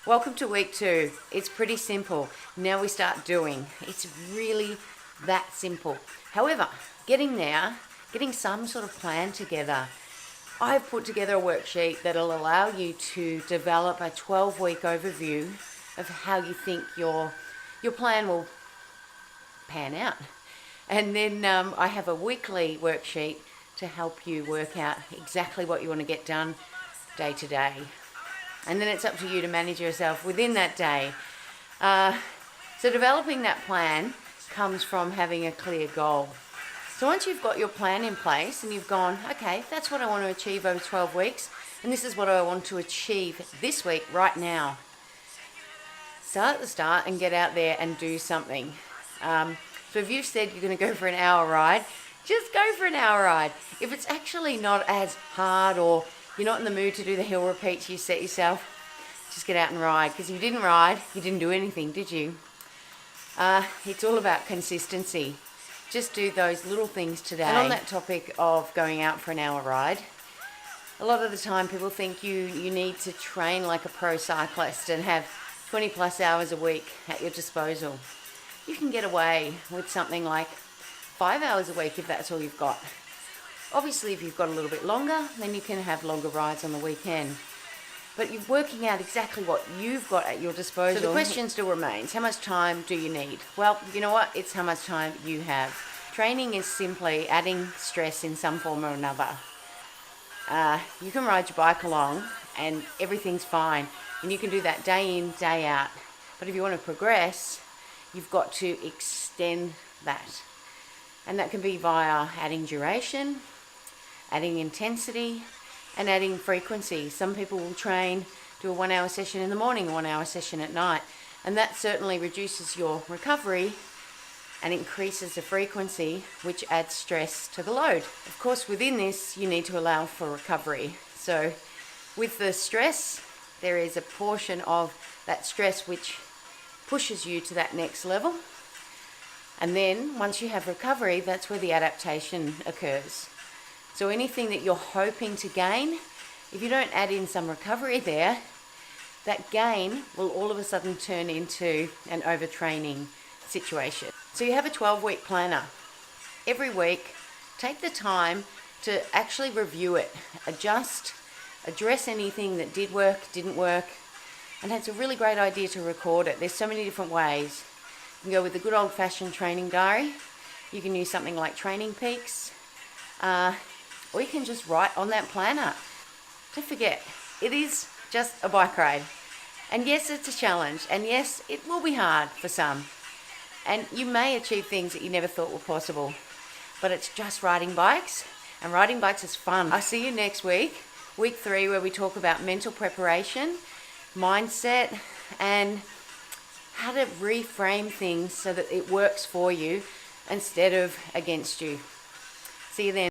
Welcome to week 2. It's pretty simple. Now we start doing. It's really that simple. However, getting some sort of plan together. I've put together a worksheet that'll allow you to develop a 12-week overview of how you think your plan will pan out. And then I have a weekly worksheet to help you work out exactly what you want to get done day to day. And then it's up to you to manage yourself within that day. So developing that plan comes from having a clear goal. So once you've got your plan in place and you've gone, okay, that's what I want to achieve over 12 weeks, and this is what I want to achieve this week, right now. Start at the start and get out there and do something. So if you've said you're going to go for an hour ride, just go for an hour ride. If it's actually not as hard, or you're not in the mood to do the hill repeats you set yourself, just get out and ride. Because if you didn't ride, you didn't do anything, did you? It's all about consistency. Just do those little things today. And on that topic of going out for an hour ride, a lot of the time people think you need to train like a pro cyclist and have 20 plus hours a week at your disposal. You can get away with something like 5 hours a week if that's all you've got. Obviously, if you've got a little bit longer, then you can have longer rides on the weekend. But you're working out exactly what you've got at your disposal. So the question still remains, how much time do you need? Well, you know what? It's how much time you have. Training is simply adding stress in some form or another. You can ride your bike along and everything's fine. And you can do that day in, day out. But if you want to progress, you've got to extend that. And that can be via adding duration, adding intensity, and adding frequency. Some people will do a 1 hour session in the morning, a 1 hour session at night. And that certainly reduces your recovery and increases the frequency, which adds stress to the load. Of course, within this, you need to allow for recovery. So with the stress, there is a portion of that stress which pushes you to that next level. And then once you have recovery, that's where the adaptation occurs. So anything that you're hoping to gain, if you don't add in some recovery there, that gain will all of a sudden turn into an overtraining situation. So you have a 12-week planner. Every week, take the time to actually review it, address anything that did work, didn't work, and it's a really great idea to record it. There's so many different ways. You can go with the good old-fashioned training diary. You can use something like Training Peaks. Or you can just write on that planner. Don't forget, it is just a bike ride. And yes, it's a challenge. And yes, it will be hard for some. And you may achieve things that you never thought were possible. But it's just riding bikes. And riding bikes is fun. I'll see you next week, week 3, where we talk about mental preparation, mindset, and how to reframe things so that it works for you instead of against you. See you then.